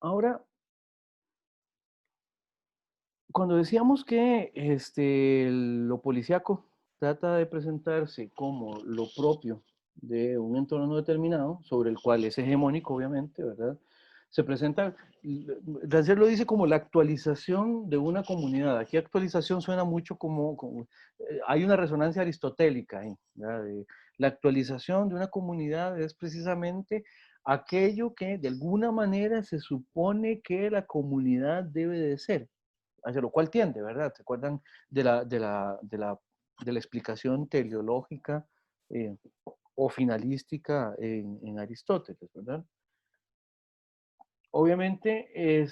Ahora, cuando decíamos que lo policíaco trata de presentarse como lo propio de un entorno determinado, sobre el cual es hegemónico, obviamente, ¿verdad? Se presenta, Rancière lo dice como la actualización de una comunidad. Aquí actualización suena mucho hay una resonancia aristotélica ahí, ¿verdad? La actualización de una comunidad es precisamente aquello que de alguna manera se supone que la comunidad debe de ser, hacia lo cual tiende, ¿verdad? ¿Se acuerdan de la explicación teleológica eh, o finalística en Aristóteles, ¿verdad? Obviamente,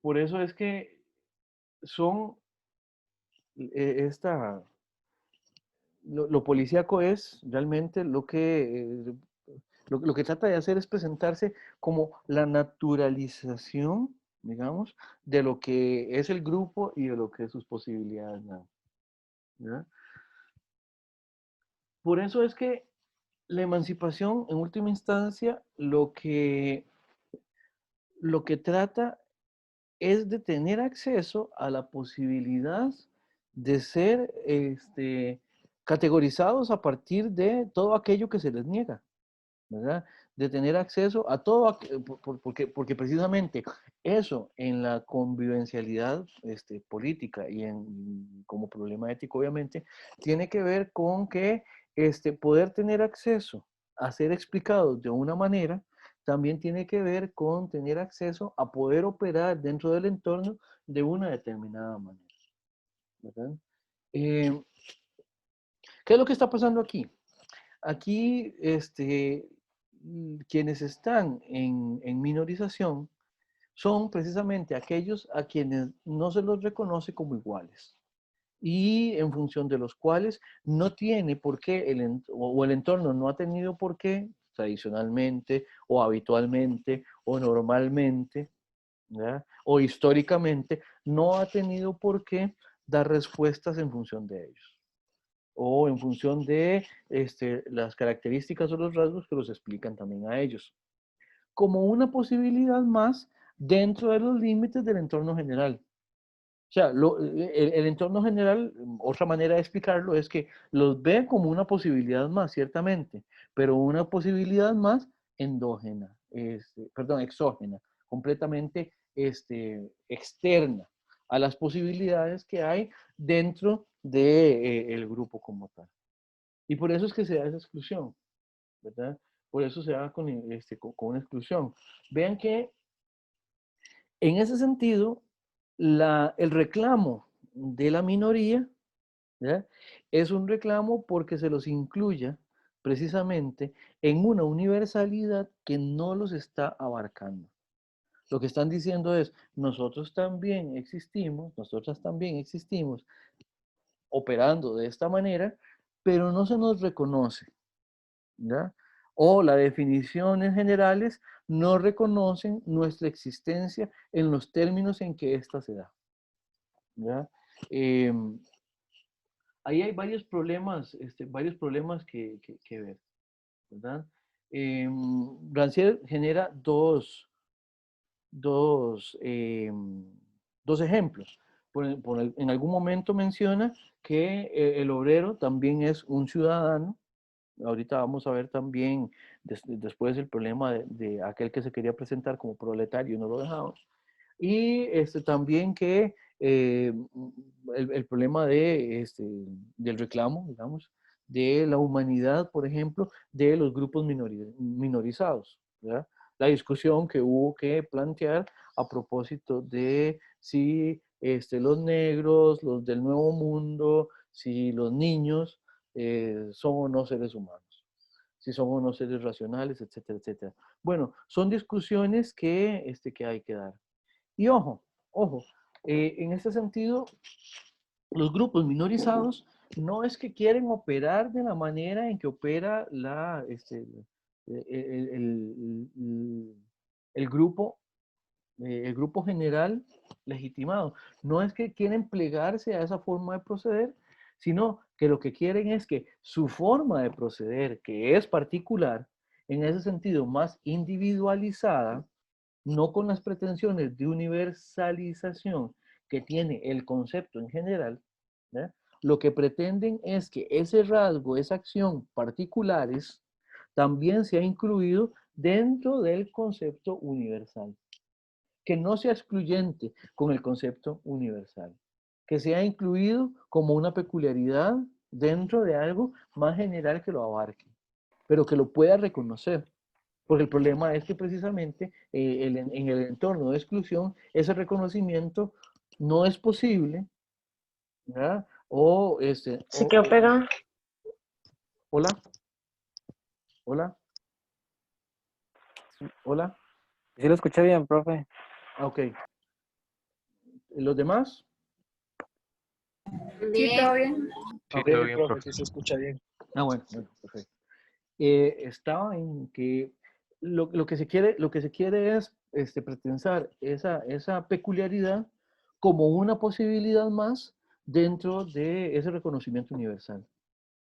por eso es que son, esta, lo policíaco es realmente lo que trata de hacer es presentarse como la naturalización, digamos, de lo que es el grupo y de lo que es sus posibilidades, ¿no? ¿Ya? Por eso es que la emancipación, en última instancia, lo que trata es de tener acceso a la posibilidad de ser categorizados a partir de todo aquello que se les niega, ¿verdad? De tener acceso a todo, porque precisamente eso en la convivencialidad política y como problema ético, obviamente, tiene que ver con que poder tener acceso a ser explicados de una manera, también tiene que ver con tener acceso a poder operar dentro del entorno de una determinada manera, ¿verdad? Eh, ¿Qué es lo que está pasando aquí? Aquí, quienes están en minorización son precisamente aquellos a quienes no se los reconoce como iguales y en función de los cuales no tiene por qué, o el entorno no ha tenido por qué, tradicionalmente o habitualmente o normalmente, ¿ya? O históricamente, no ha tenido por qué dar respuestas en función de ellos o en función de las características o los rasgos que los explican también a ellos, como una posibilidad más dentro de los límites del entorno general. O sea, el entorno general, otra manera de explicarlo es que los ve como una posibilidad más, ciertamente, pero una posibilidad más endógena, perdón, exógena, completamente externa a las posibilidades que hay dentro del grupo como tal. Y por eso es que se da esa exclusión, ¿verdad? Por eso se da con una exclusión. Vean que en ese sentido, el reclamo de la minoría, ¿ya? Es un reclamo porque se los incluya precisamente en una universalidad que no los está abarcando. Lo que están diciendo es, nosotros también existimos, nosotras también existimos operando de esta manera, pero no se nos reconoce, ¿ya? O las definiciones generales no reconocen nuestra existencia en los términos en que ésta se da, ¿ya? Em, Ahí hay varios problemas que ver, ¿verdad? Rancière genera dos, dos ejemplos. En algún momento menciona que el obrero también es un ciudadano. Ahorita vamos a ver también después el problema de aquel que se quería presentar como proletario y no lo dejaba. Y también que el problema del reclamo, digamos, de la humanidad, por ejemplo, de los grupos minorizados, ¿verdad? La discusión que hubo que plantear a propósito de si los negros, los del Nuevo Mundo, si los niños son o no seres humanos, si son o no seres racionales, etcétera, etcétera. Bueno, son discusiones que hay que dar. Y ojo, en este sentido, los grupos minorizados no es que quieren operar de la manera en que opera el, el grupo, el grupo general legitimado. No es que quieren plegarse a esa forma de proceder, sino que lo que quieren es que su forma de proceder, que es particular, en ese sentido más individualizada, no con las pretensiones de universalización que tiene el concepto en general, ¿ya? Lo que pretenden es que ese rasgo, esa acción particulares, también sea incluido dentro del concepto universal, que no sea excluyente con el concepto universal, que sea incluido como una peculiaridad dentro de algo más general que lo abarque, pero que lo pueda reconocer. Porque el problema es que precisamente en el entorno de exclusión, ese reconocimiento no es posible, ¿verdad? Se quedó pegado. Hola, hola, hola. Sí lo escuché bien, profe. Ah, ok. ¿Los demás? Sí, todo bien. Sí, Ok. todo Sí, bien, profe, profe. sí se escucha bien. Ah, bueno, perfecto. Estaba en que lo que se quiere es pretensar esa peculiaridad como una posibilidad más dentro de ese reconocimiento universal.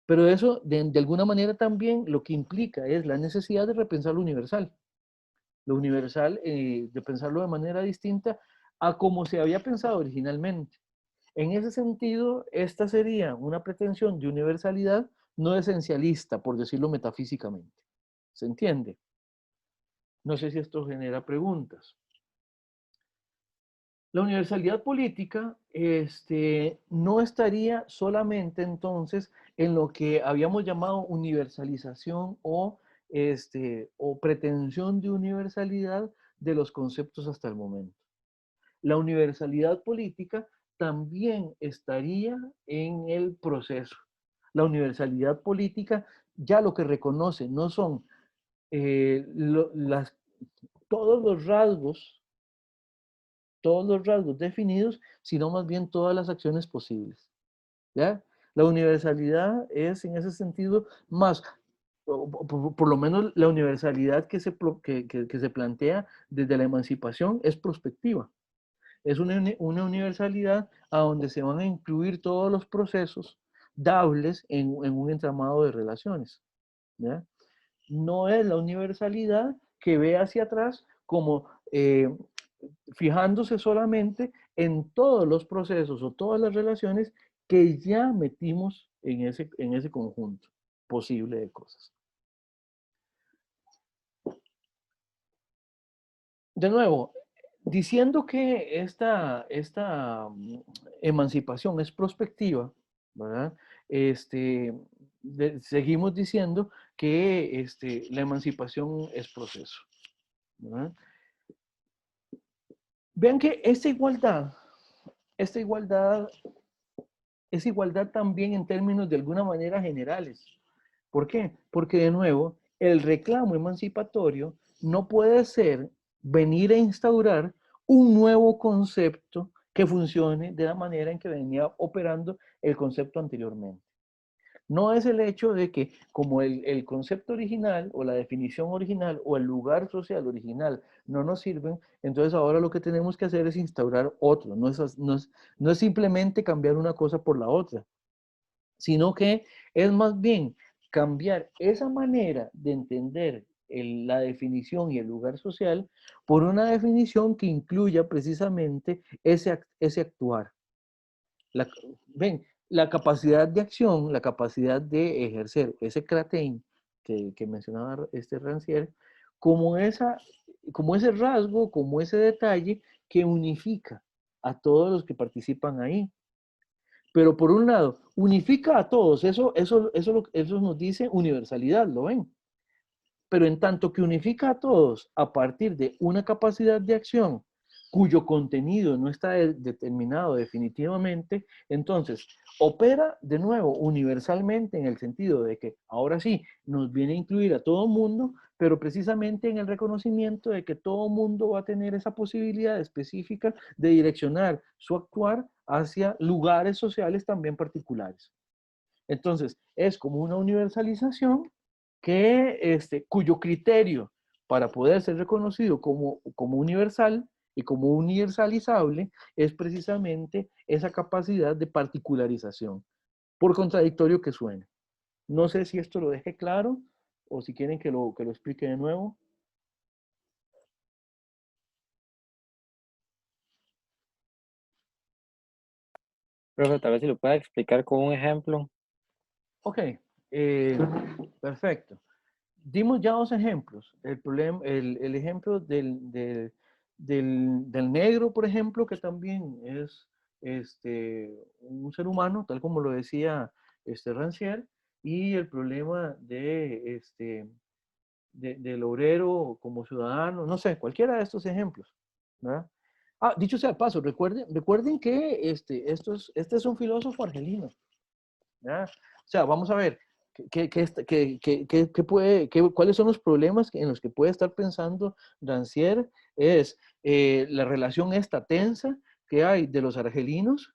Pero eso, de alguna manera también, lo que implica es la necesidad de repensar lo universal. Lo universal, de pensarlo de manera distinta a como se había pensado originalmente. En ese sentido, esta sería una pretensión de universalidad no esencialista, por decirlo metafísicamente. ¿Se entiende? No sé si esto genera preguntas. La universalidad política no estaría solamente entonces en lo que habíamos llamado universalización o pretensión de universalidad de los conceptos hasta el momento. La universalidad política también estaría en el proceso. La universalidad política ya lo que reconoce no son todos los rasgos definidos, sino más bien todas las acciones posibles. ¿Ya? La universalidad es en ese sentido más, por lo menos la universalidad que se plantea desde la emancipación es prospectiva. Es una universalidad a donde se van a incluir todos los procesos dables en un entramado de relaciones. ¿Ya? No es la universalidad que ve hacia atrás como fijándose solamente en todos los procesos o todas las relaciones que ya metimos en ese conjunto posible de cosas. De nuevo, diciendo que esta emancipación es prospectiva, ¿verdad? Seguimos diciendo que la emancipación es proceso, ¿verdad? Vean que esta igualdad es igualdad también en términos de alguna manera generales. ¿Por qué? Porque de nuevo, el reclamo emancipatorio no puede ser venir a instaurar un nuevo concepto que funcione de la manera en que venía operando el concepto anteriormente. No es el hecho de que como el concepto original o la definición original o el lugar social original no nos sirven, entonces ahora lo que tenemos que hacer es instaurar otro. No es simplemente cambiar una cosa por la otra, sino que es más bien cambiar esa manera de entender la definición y el lugar social por una definición que incluya precisamente ese actuar. Ven, la capacidad de acción, la capacidad de ejercer ese cratein que mencionaba Rancière, como ese rasgo, como ese detalle que unifica a todos los que participan ahí. Pero por un lado, unifica a todos, eso nos dice universalidad, ¿lo ven? Pero en tanto que unifica a todos a partir de una capacidad de acción cuyo contenido no está determinado definitivamente, entonces opera de nuevo universalmente en el sentido de que ahora sí nos viene a incluir a todo mundo, pero precisamente en el reconocimiento de que todo mundo va a tener esa posibilidad específica de direccionar su actuar hacia lugares sociales también particulares. Entonces, es como una universalización cuyo criterio para poder ser reconocido como universal y como universalizable es precisamente esa capacidad de particularización, por contradictorio que suene. No sé si esto lo deje claro o si quieren que lo explique de nuevo. Profe, tal vez si lo pueda explicar con un ejemplo. Ok, perfecto. Dimos ya dos ejemplos. El ejemplo del negro, por ejemplo, que también es un ser humano, tal como lo decía Rancière, y el problema del obrero como ciudadano, no sé, cualquiera de estos ejemplos, ¿verdad? Ah, dicho sea de paso, recuerden que este es un filósofo argelino, ¿verdad? O sea, vamos a ver, ¿cuáles son los problemas en los que puede estar pensando Rancière? Es la relación esta tensa que hay de los argelinos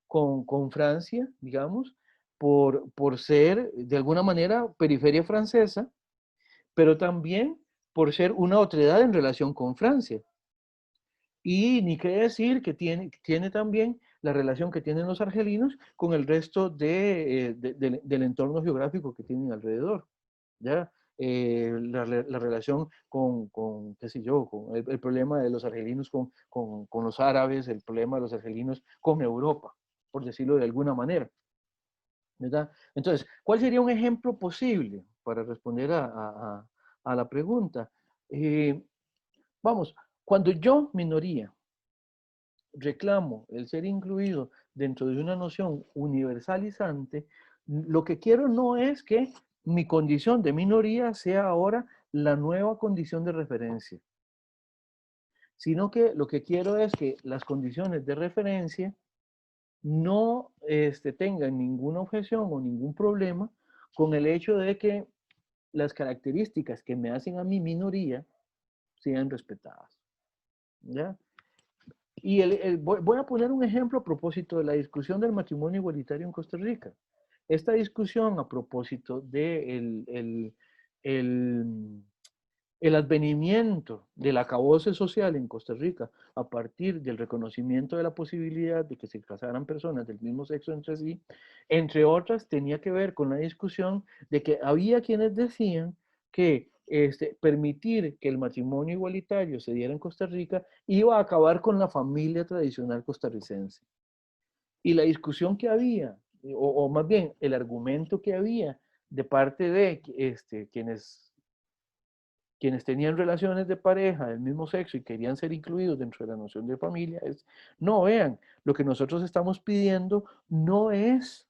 con Francia, digamos, por ser de alguna manera periferia francesa, pero también por ser una otredad en relación con Francia. Y ni qué decir que tiene también la relación que tienen los argelinos con el resto del entorno geográfico que tienen alrededor. ¿Ya? La relación qué sé yo, con el problema de los argelinos con los árabes, el problema de los argelinos con Europa, por decirlo de alguna manera. ¿Verdad? Entonces, ¿cuál sería un ejemplo posible para responder a la pregunta? Vamos, cuando yo, minoría, reclamo el ser incluido dentro de una noción universalizante, lo que quiero no es que mi condición de minoría sea ahora la nueva condición de referencia, sino que lo que quiero es que las condiciones de referencia no tengan ninguna objeción o ningún problema con el hecho de que las características que me hacen a mi minoría sean respetadas. ¿Ya? Y voy a poner un ejemplo a propósito de la discusión del matrimonio igualitario en Costa Rica. Esta discusión a propósito de el advenimiento del acabose social en Costa Rica a partir del reconocimiento de la posibilidad de que se casaran personas del mismo sexo entre sí, entre otras, tenía que ver con la discusión de que había quienes decían que permitir que el matrimonio igualitario se diera en Costa Rica iba a acabar con la familia tradicional costarricense. Y la discusión que había, o más bien el argumento que había de parte de quienes tenían relaciones de pareja del mismo sexo y querían ser incluidos dentro de la noción de familia, no, vean, lo que nosotros estamos pidiendo no es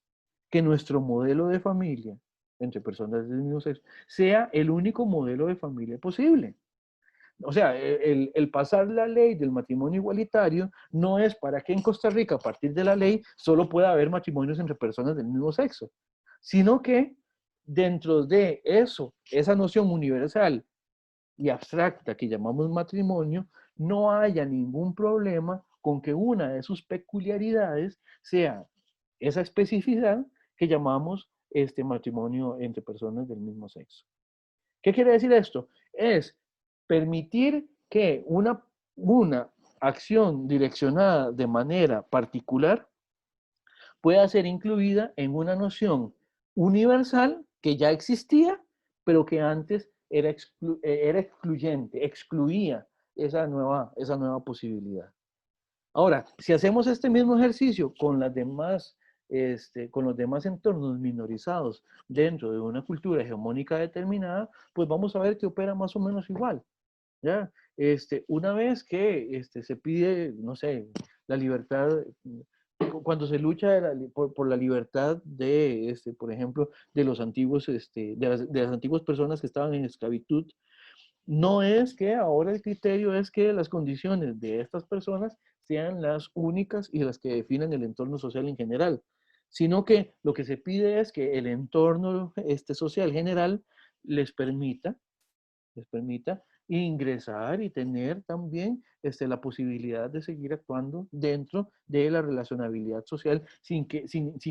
que nuestro modelo de familia entre personas del mismo sexo sea el único modelo de familia posible. O sea, el pasar la ley del matrimonio igualitario no es para que en Costa Rica, a partir de la ley, solo pueda haber matrimonios entre personas del mismo sexo, sino que dentro de eso, esa noción universal y abstracta que llamamos matrimonio, no haya ningún problema con que una de sus peculiaridades sea esa especificidad que llamamos matrimonio entre personas del mismo sexo. ¿Qué quiere decir esto? Es permitir que una acción direccionada de manera particular pueda ser incluida en una noción universal que ya existía, pero que antes era excluyente, excluía esa nueva posibilidad. Ahora, si hacemos este mismo ejercicio con con los demás entornos minorizados dentro de una cultura hegemónica determinada, pues vamos a ver que opera más o menos igual. ¿Ya? Una vez que se pide, no sé, la libertad, cuando se lucha por la libertad por ejemplo, de los antiguos, de las antiguas personas que estaban en esclavitud, no es que ahora el criterio es que las condiciones de estas personas sean las únicas y las que definen el entorno social en general, sino que lo que se pide es que el entorno social general les permita ingresar y tener también la posibilidad de seguir actuando dentro de la relacionabilidad social sin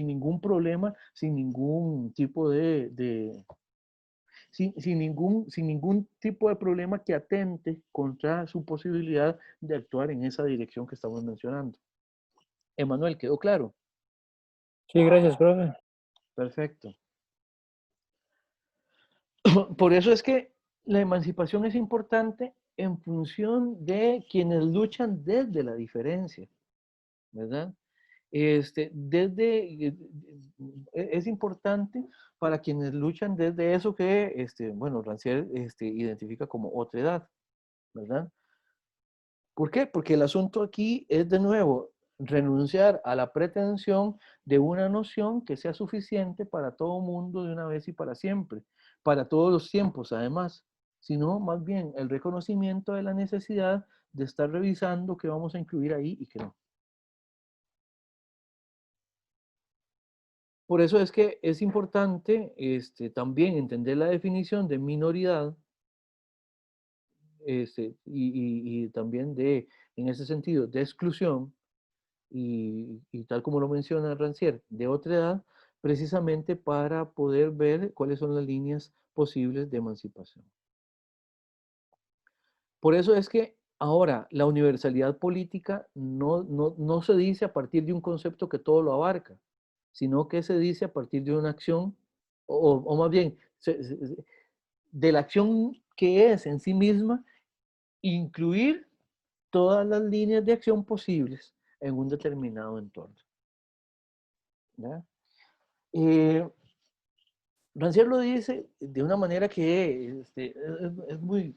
ningún problema, sin ningún tipo sin ningún tipo de problema que atente contra su posibilidad de actuar en esa dirección que estamos mencionando. Emanuel, ¿quedó claro? Sí, gracias, profe. Perfecto. Por eso es que la emancipación es importante en función de quienes luchan desde la diferencia, ¿verdad? Es importante para quienes luchan desde eso que, bueno, Rancière identifica como otredad, ¿verdad? ¿Por qué? Porque el asunto aquí es, de nuevo, renunciar a la pretensión de una noción que sea suficiente para todo mundo de una vez y para siempre, para todos los tiempos además, sino más bien el reconocimiento de la necesidad de estar revisando qué vamos a incluir ahí y qué no. Por eso es que es importante también entender la definición de minoridad y también en ese sentido, de exclusión, y tal como lo menciona Rancière, de otra edad, precisamente para poder ver cuáles son las líneas posibles de emancipación. Por eso es que ahora la universalidad política no se dice a partir de un concepto que todo lo abarca, sino que se dice a partir de una acción, o más bien, de la acción que es en sí misma, incluir todas las líneas de acción posibles en un determinado entorno. ¿Ya? Rancière lo dice de una manera que es muy,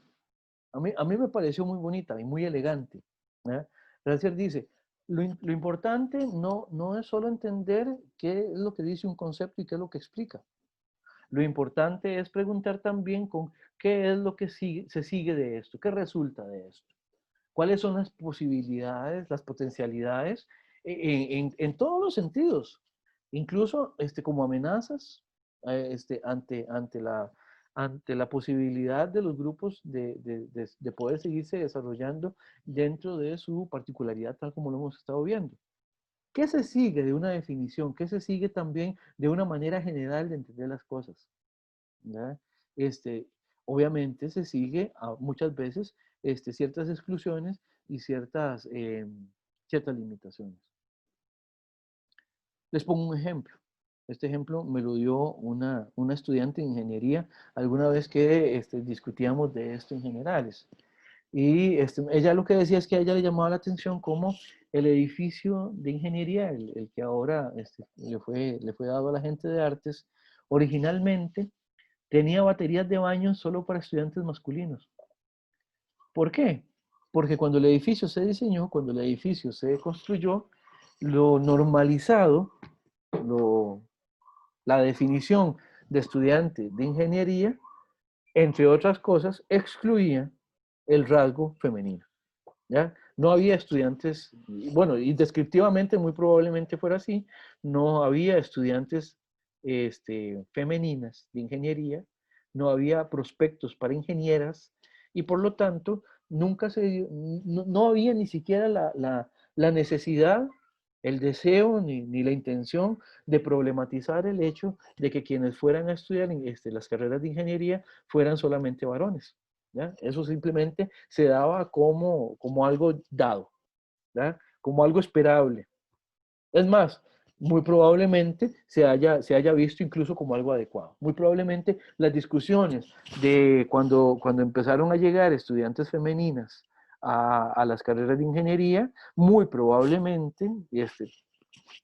a mí me pareció muy bonita y muy elegante. ¿Ya? Rancière dice, lo importante no es solo entender qué es lo que dice un concepto y qué es lo que explica. Lo importante es preguntar también con qué es lo que se sigue de esto, qué resulta de esto. ¿Cuáles son las posibilidades, las potencialidades en todos los sentidos? Incluso como amenazas ante la posibilidad de los grupos de poder seguirse desarrollando dentro de su particularidad, tal como lo hemos estado viendo. ¿Qué se sigue de una definición? ¿Qué se sigue también de una manera general de entender las cosas? ¿Ya? Obviamente se sigue muchas veces ciertas exclusiones y ciertas limitaciones. Les pongo un ejemplo. Este ejemplo me lo dio una estudiante de ingeniería alguna vez que discutíamos de esto en generales. Y ella lo que decía es que a ella le llamaba la atención cómo el edificio de ingeniería, el que ahora le fue dado a la gente de artes, originalmente tenía baterías de baño solo para estudiantes masculinos. ¿Por qué? Porque cuando el edificio se diseñó, cuando el edificio se construyó, lo normalizado, la definición de estudiante de ingeniería, entre otras cosas, excluía el rasgo femenino. ¿Ya? No había estudiantes, bueno, y descriptivamente muy probablemente fuera así, no había estudiantes femeninas de ingeniería, no había prospectos para ingenieras, y por lo tanto nunca no había ni siquiera la necesidad, el deseo ni la intención de problematizar el hecho de que quienes fueran a estudiar las carreras de ingeniería fueran solamente varones. ¿Ya? Eso simplemente se daba como algo dado, ¿ya? Como algo esperable. Es más, muy probablemente se haya visto incluso como algo adecuado. Muy probablemente las discusiones de cuando empezaron a llegar estudiantes femeninas a las carreras de ingeniería, muy probablemente,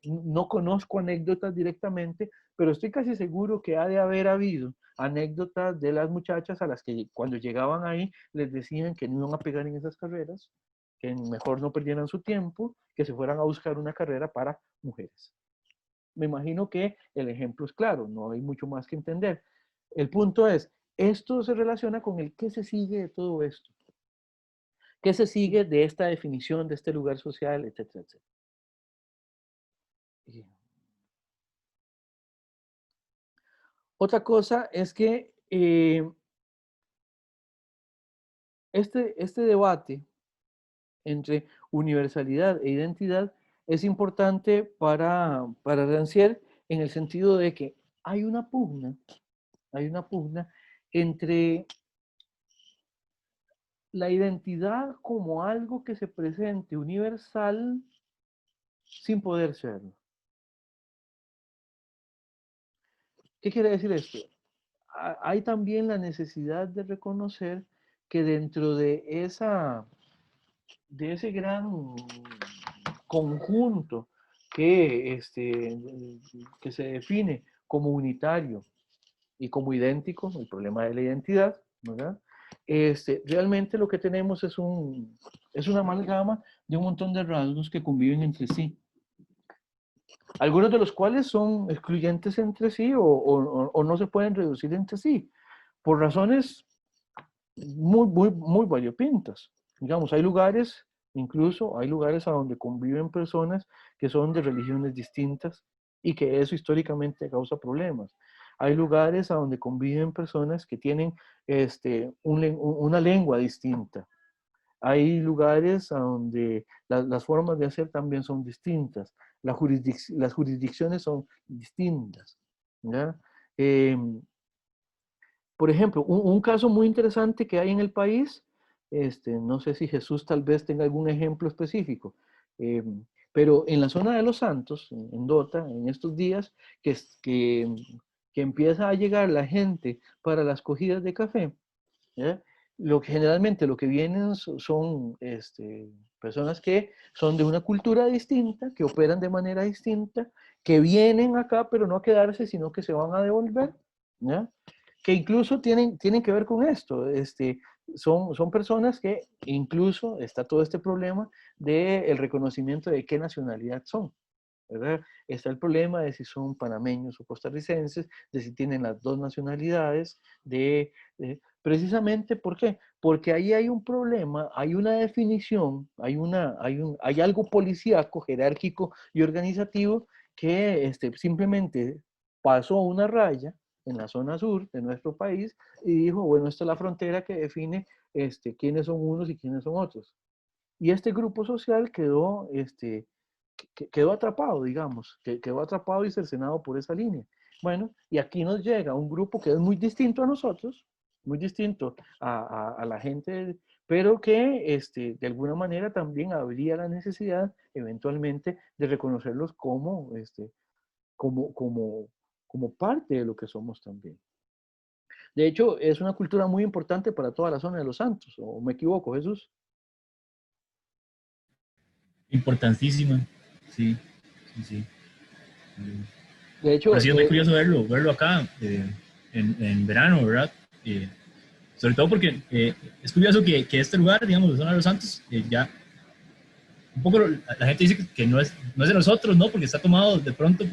no conozco anécdotas directamente, pero estoy casi seguro que ha de haber habido anécdotas de las muchachas a las que cuando llegaban ahí les decían que no iban a pegar en esas carreras, que mejor no perdieran su tiempo, que se fueran a buscar una carrera para mujeres. Me imagino que el ejemplo es claro, no hay mucho más que entender. El punto es, esto se relaciona con el qué se sigue de todo esto. ¿Qué se sigue de esta definición, de este lugar social, etcétera, etcétera? Otra cosa es que este debate entre universalidad e identidad es importante para Rancière en el sentido de que hay una pugna entre la identidad como algo que se presente universal sin poder serlo. ¿Qué quiere decir esto? Hay también la necesidad de reconocer que dentro de ese gran conjunto que se define como unitario y como idéntico, el problema de la identidad, ¿verdad? Realmente lo que tenemos es una amalgama de un montón de rasgos que conviven entre sí. Algunos de los cuales son excluyentes entre sí o no se pueden reducir entre sí, por razones muy variopintas. Digamos, incluso hay lugares a donde conviven personas que son de religiones distintas y que eso históricamente causa problemas. Hay lugares a donde conviven personas que tienen una lengua distinta. Hay lugares a donde las formas de hacer también son distintas. Las jurisdicciones son distintas. ¿Ya? Por ejemplo, un caso muy interesante que hay en el país, no sé si Jesús tal vez tenga algún ejemplo específico, pero en la zona de Los Santos, en Dota, en estos días, que empieza a llegar la gente para las cogidas de café, ¿ya? Generalmente lo que vienen son personas que son de una cultura distinta, que operan de manera distinta, que vienen acá, pero no a quedarse, sino que se van a devolver, ¿ya? Que incluso tienen que ver con esto. Son personas que incluso está todo este problema del reconocimiento de qué nacionalidad son, ¿verdad? Está el problema de si son panameños o costarricenses, de si tienen las dos nacionalidades, precisamente, ¿por qué? Porque ahí hay un problema, hay una definición, hay algo policíaco, jerárquico y organizativo que simplemente pasó una raya en la zona sur de nuestro país y dijo, bueno, esta es la frontera que define quiénes son unos y quiénes son otros. Y este grupo social quedó atrapado, digamos, quedó atrapado y cercenado por esa línea. Bueno, y aquí nos llega un grupo que es muy distinto a nosotros, muy distinto a la gente, pero que de alguna manera también habría la necesidad eventualmente de reconocerlos como parte de lo que somos también. De hecho, es una cultura muy importante para toda la zona de Los Santos, ¿o me equivoco, Jesús? Importantísima, sí, sí, sí. De hecho, Pero sí es muy curioso verlo acá en verano, ¿verdad? Sobre todo porque es curioso que este lugar, digamos, la zona de Los Santos, ya un poco la gente dice que no es de nosotros, ¿no? Porque está tomado de pronto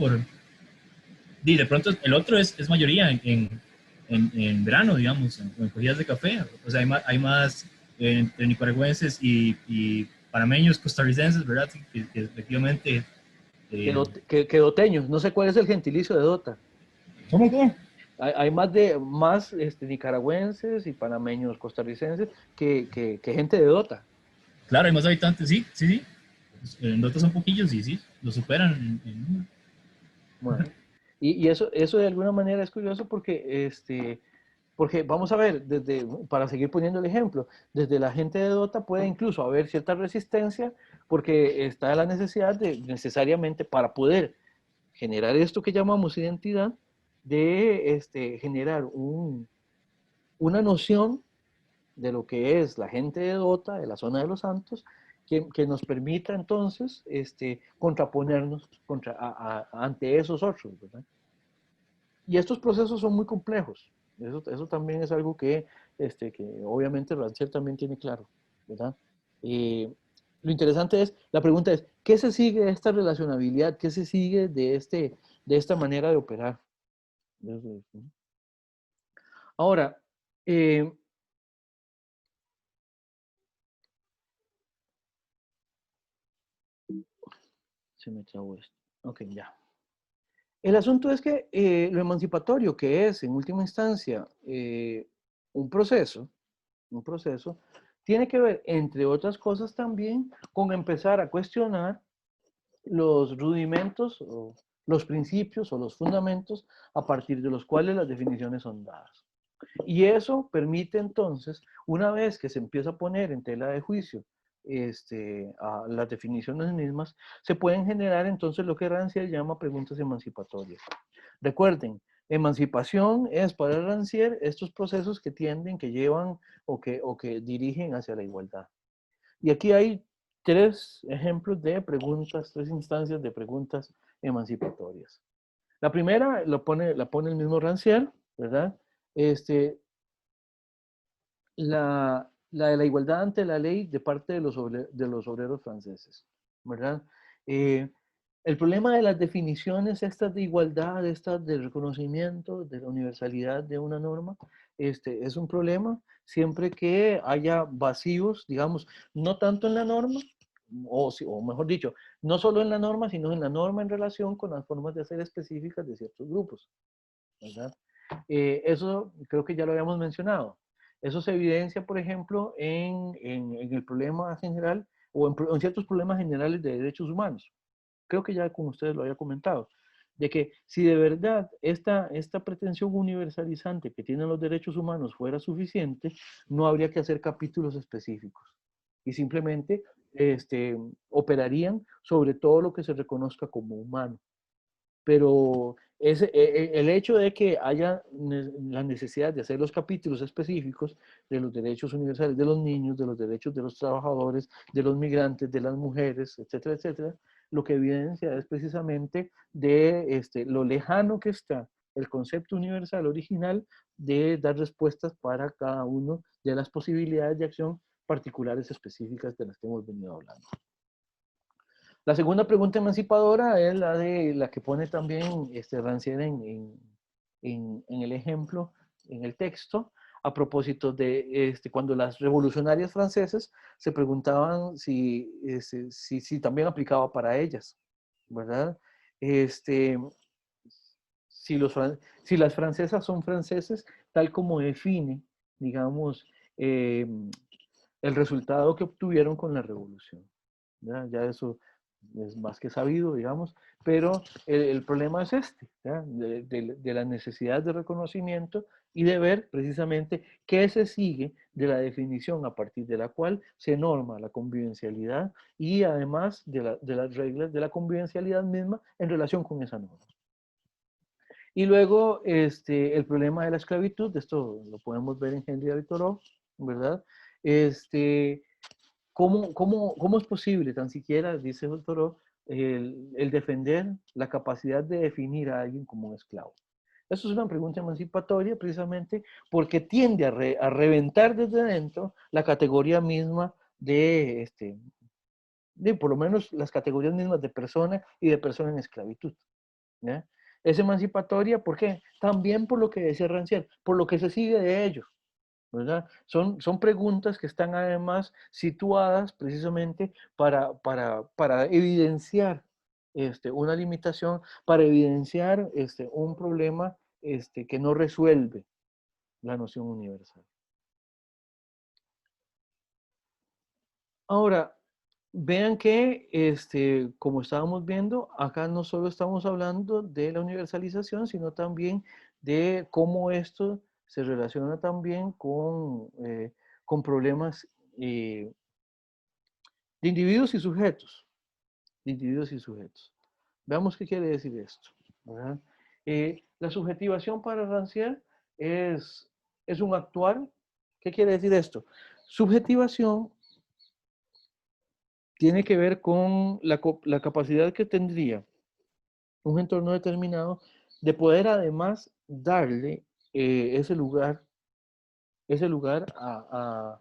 de pronto el otro es mayoría en verano, digamos, en cogidas de café. O sea, hay más entre nicaragüenses y panameños, costarricenses, ¿verdad? Que efectivamente... que doteños, no sé cuál es el gentilicio de Dota. ¿Cómo? Hay más nicaragüenses y panameños costarricenses que gente de Dota. Claro, hay más habitantes, sí. En Dota son poquillos y sí, lo superan en... Bueno, y eso de alguna manera es curioso porque vamos a ver, para seguir poniendo el ejemplo, desde la gente de Dota puede incluso haber cierta resistencia porque está la necesidad necesariamente para poder generar esto que llamamos identidad, de generar una noción de lo que es la gente de Dota, de la zona de Los Santos, que nos permita entonces contraponernos ante esos otros, ¿verdad? Y estos procesos son muy complejos. Eso también es algo que obviamente Rancière también tiene claro, ¿verdad? Lo interesante es, la pregunta es, ¿qué se sigue de esta relacionabilidad? ¿Qué se sigue de esta manera de operar? Ahora, se me trabó esto. Ok, ya. El asunto es que lo emancipatorio, que es en última instancia un proceso, tiene que ver, entre otras cosas también, con empezar a cuestionar los rudimentos, o los principios o los fundamentos a partir de los cuales las definiciones son dadas. Y eso permite entonces, una vez que se empieza a poner en tela de juicio a las definiciones mismas, se pueden generar entonces lo que Rancière llama preguntas emancipatorias. Recuerden, emancipación es para Rancière estos procesos que tienden, que llevan o que dirigen hacia la igualdad. Y aquí hay tres ejemplos de preguntas, tres instancias de preguntas emancipatorias. La primera la pone el mismo Rancière, ¿verdad? La de la igualdad ante la ley de parte de los obreros franceses, ¿verdad? El problema de las definiciones estas de igualdad, estas de reconocimiento, de la universalidad de una norma, es un problema siempre que haya vacíos, digamos, no tanto en la norma, o mejor dicho, no solo en la norma, sino en la norma en relación con las formas de hacer específicas de ciertos grupos, ¿verdad? Eso creo que ya lo habíamos mencionado. Eso se evidencia, por ejemplo, en el problema general o en ciertos problemas generales de derechos humanos. Creo que ya con ustedes lo había comentado, de que si de verdad esta pretensión universalizante que tienen los derechos humanos fuera suficiente, no habría que hacer capítulos específicos y simplemente operarían sobre todo lo que se reconozca como humano. Pero el hecho de que haya la necesidad de hacer los capítulos específicos de los derechos universales de los niños, de los derechos de los trabajadores, de los migrantes, de las mujeres, etcétera, etcétera, lo que evidencia es precisamente de lo lejano que está el concepto universal original de dar respuestas para cada uno de las posibilidades de acción particulares específicas de las que hemos venido hablando. La segunda pregunta emancipadora es la que pone también Rancière en el ejemplo, en el texto, a propósito de cuando las revolucionarias francesas se preguntaban si también aplicaba para ellas, ¿verdad? Si las francesas son franceses, tal como define, digamos, el resultado que obtuvieron con la revolución. Ya eso es más que sabido, digamos, pero el problema es de la necesidad de reconocimiento y de ver precisamente qué se sigue de la definición a partir de la cual se norma la convivencialidad y además de las reglas de la convivencialidad misma en relación con esa norma. Y luego el problema de la esclavitud, esto lo podemos ver en Henry David Thoreau, ¿verdad? ¿Cómo es posible, tan siquiera, dice Thoreau, el defender la capacidad de definir a alguien como un esclavo? Eso es una pregunta emancipatoria precisamente porque tiende a reventar desde dentro la categoría misma de por lo menos las categorías mismas de persona y de persona en esclavitud, ¿ya? Es emancipatoria, ¿por qué? También por lo que decía Rancière, por lo que se sigue de ello, ¿verdad? Son preguntas que están además situadas precisamente para evidenciar una limitación, para evidenciar un problema que no resuelve la noción universal. Ahora, vean que, como estábamos viendo, acá no solo estamos hablando de la universalización, sino también de cómo esto se relaciona también con problemas de individuos y sujetos. De individuos y sujetos. Veamos qué quiere decir esto, ¿verdad? La subjetivación para Rancière es un actuar. ¿Qué quiere decir esto? Subjetivación tiene que ver con la capacidad que tendría un entorno determinado de poder además darle ese lugar a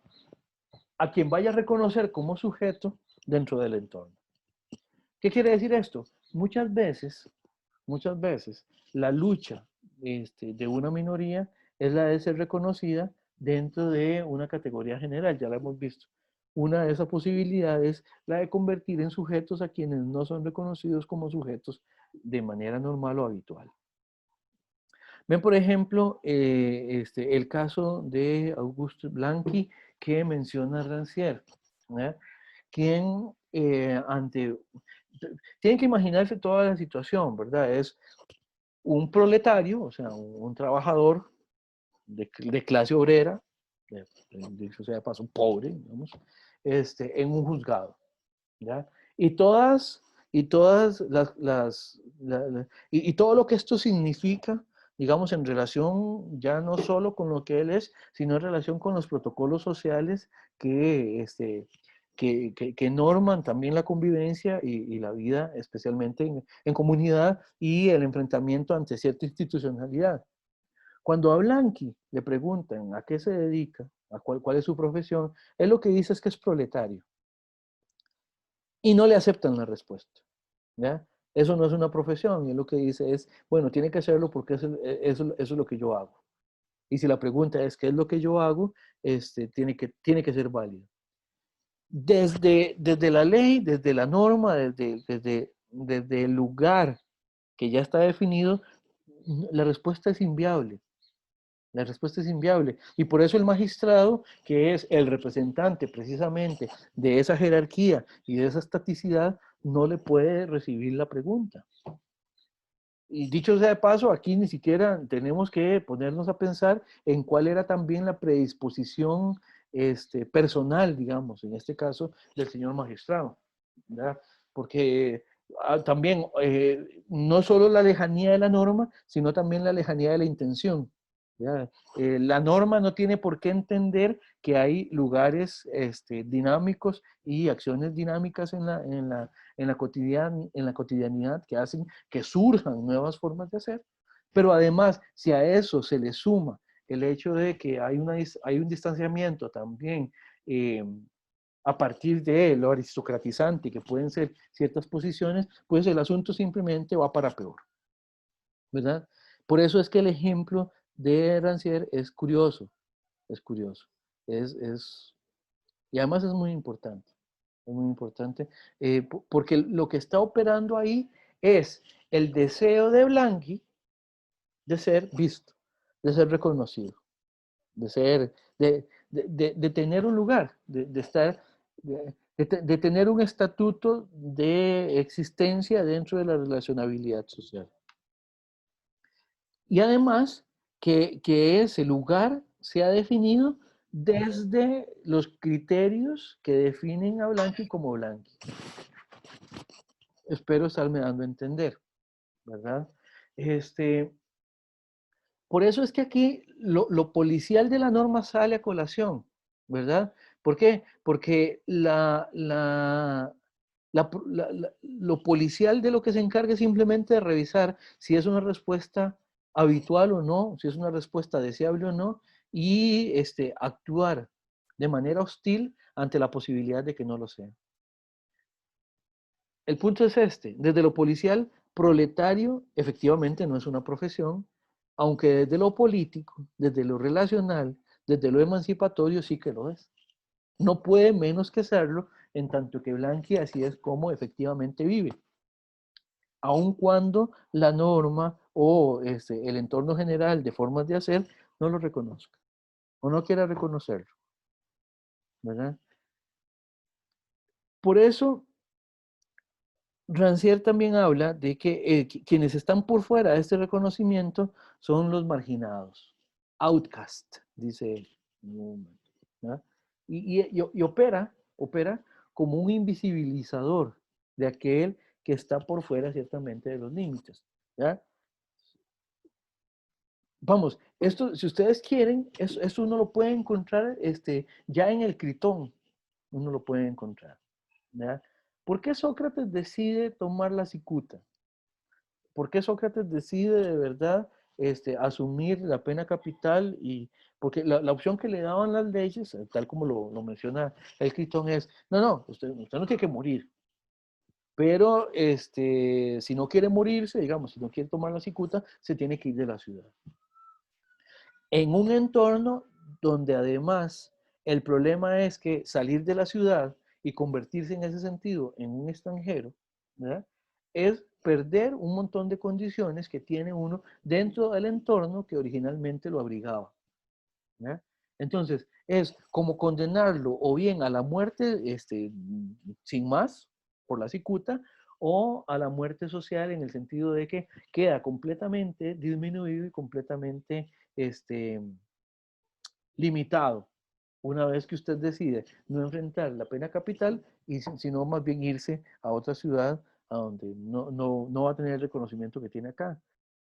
quien vaya a reconocer como sujeto dentro del entorno. ¿Qué quiere decir esto? Muchas veces, la lucha de una minoría es la de ser reconocida dentro de una categoría general, ya la hemos visto. Una de esas posibilidades es la de convertir en sujetos a quienes no son reconocidos como sujetos de manera normal o habitual. Ven, por ejemplo, el caso de Auguste Blanqui que menciona Rancière, ¿verdad? Quien tienen que imaginarse toda la situación, ¿verdad? Es un proletario, o sea, un trabajador de clase obrera, o sea, de paso, pobre, digamos, en un juzgado, ¿ya? Y todo lo que esto significa, digamos, en relación ya no solo con lo que él es, sino en relación con los protocolos sociales que que norman también la convivencia y la vida, especialmente en comunidad y el enfrentamiento ante cierta institucionalidad. Cuando a Blanqui le preguntan a qué se dedica, cuál es su profesión, él lo que dice es que es proletario. Y no le aceptan la respuesta. ¿Ya? Eso no es una profesión. Y él lo que dice es, bueno, tiene que hacerlo porque eso es lo que yo hago. Y si la pregunta es, ¿qué es lo que yo hago? Tiene que ser válido. Desde la ley, desde la norma, desde el lugar que ya está definido, la respuesta es inviable. La respuesta es inviable. Y por eso el magistrado, que es el representante precisamente de esa jerarquía y de esa estaticidad, no le puede recibir la pregunta. Y dicho sea de paso, aquí ni siquiera tenemos que ponernos a pensar en cuál era también la predisposición personal, digamos, en este caso, del señor magistrado, ¿verdad? Porque también no solo la lejanía de la norma, sino también la lejanía de la intención. La norma no tiene por qué entender que hay lugares dinámicos y acciones dinámicas en la cotidianidad que hacen que surjan nuevas formas de hacer, pero además, si a eso se le suma el hecho de que hay un distanciamiento también a partir de lo aristocratizante que pueden ser ciertas posiciones, pues el asunto simplemente va para peor, ¿verdad? Por eso es que el ejemplo de Rancière es curioso, es curioso, y además es muy importante, porque lo que está operando ahí es el deseo de Blanqui de ser visto, de ser reconocido, de tener un lugar, de tener un estatuto de existencia dentro de la relacionabilidad social. Y además que ese lugar sea definido desde los criterios que definen a Blanqui como Blanqui. Espero estarme dando a entender, ¿verdad? Por eso es que aquí lo policial de la norma sale a colación, ¿verdad? ¿Por qué? Porque lo policial de lo que se encarga es simplemente de revisar si es una respuesta habitual o no, si es una respuesta deseable o no, y actuar de manera hostil ante la posibilidad de que no lo sea. El punto es desde lo policial, proletario efectivamente no es una profesión, aunque desde lo político, desde lo relacional, desde lo emancipatorio sí que lo es. No puede menos que serlo, en tanto que Blanqui así es como efectivamente vive. Aun cuando la norma o el entorno general de formas de hacer no lo reconozca o no quiera reconocerlo, ¿verdad? Por eso Rancière también habla de que quienes están por fuera de este reconocimiento son los marginados, outcast, dice él. ¿No? Y opera como un invisibilizador de aquel que está por fuera ciertamente de los límites. ¿Ya? Vamos, esto, si ustedes quieren, esto uno lo puede encontrar ya en el Critón, uno lo puede encontrar. ¿Ya? ¿Por qué Sócrates decide tomar la cicuta? ¿Por qué Sócrates decide de verdad asumir la pena capital? Porque la opción que le daban las leyes, tal como lo menciona el Critón, es, no, usted no tiene que morir. Pero si no quiere morirse, digamos, si no quiere tomar la cicuta, se tiene que ir de la ciudad. En un entorno donde además el problema es que salir de la ciudad y convertirse en ese sentido en un extranjero, ¿verdad? Es perder un montón de condiciones que tiene uno dentro del entorno que originalmente lo abrigaba, ¿verdad? Entonces, es como condenarlo o bien a la muerte sin más, por la cicuta, o a la muerte social en el sentido de que queda completamente disminuido y completamente limitado una vez que usted decide no enfrentar la pena capital, sino más bien irse a otra ciudad a donde no va a tener el reconocimiento que tiene acá.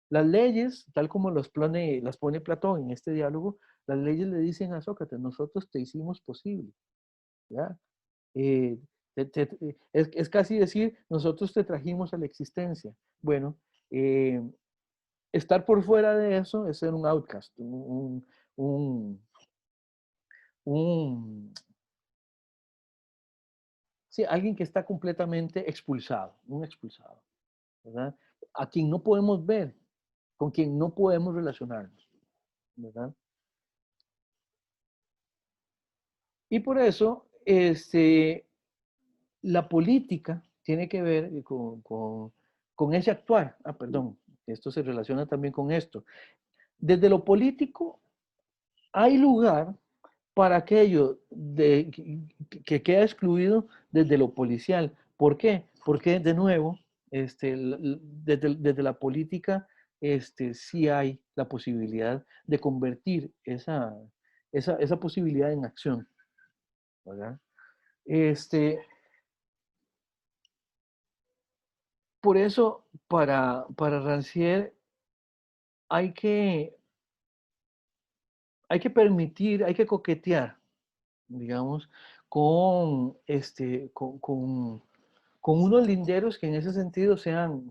Las leyes, tal como las pone Platón en este diálogo, las leyes le dicen a Sócrates, nosotros te hicimos posible, ¿ya? Es casi decir, nosotros te trajimos a la existencia. Bueno, estar por fuera de eso es ser un outcast, sí, alguien que está completamente expulsado, un expulsado, ¿verdad? A quien no podemos ver, con quien no podemos relacionarnos, ¿verdad? Y por eso, la política tiene que ver con ese actuar. Perdón, esto se relaciona también con esto. Desde lo político hay lugar para aquello que queda excluido desde lo policial. ¿Por qué? Porque, de nuevo, desde la política sí hay la posibilidad de convertir esa posibilidad en acción, ¿verdad? Por eso, para Rancière, hay que permitir, hay que coquetear, digamos, con unos linderos que en ese sentido sean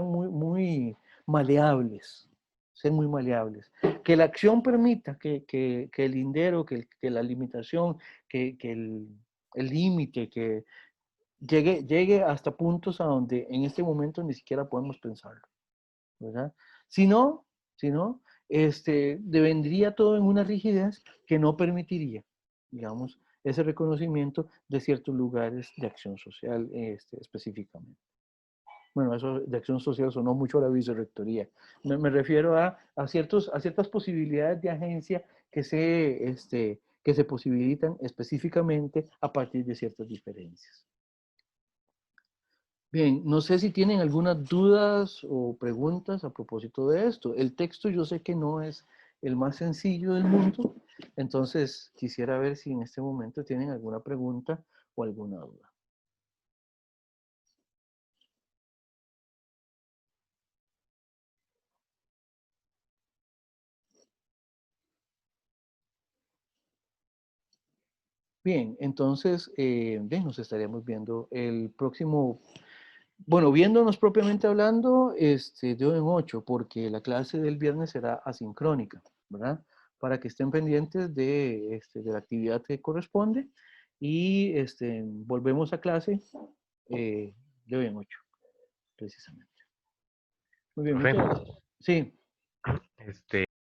muy, muy maleables, ser muy maleables. Que la acción permita que el lindero, que la limitación, que el límite, que llegue hasta puntos a donde en este momento ni siquiera podemos pensarlo, ¿verdad? Si no, devendría todo en una rigidez que no permitiría, digamos, ese reconocimiento de ciertos lugares de acción social específicamente. Bueno, eso de acción social sonó mucho a la vicerrectoría. Me refiero a ciertas posibilidades de agencia que se posibilitan específicamente a partir de ciertas diferencias. Bien, no sé si tienen algunas dudas o preguntas a propósito de esto. El texto yo sé que no es el más sencillo del mundo, entonces quisiera ver si en este momento tienen alguna pregunta o alguna duda. Bien, entonces, bien, nos estaríamos viendo el próximo, bueno, viéndonos propiamente hablando, de hoy en 8, porque la clase del viernes será asincrónica, ¿verdad? Para que estén pendientes de la actividad que corresponde y volvemos a clase de hoy en 8, precisamente. Muy bien, muchas gracias. Sí.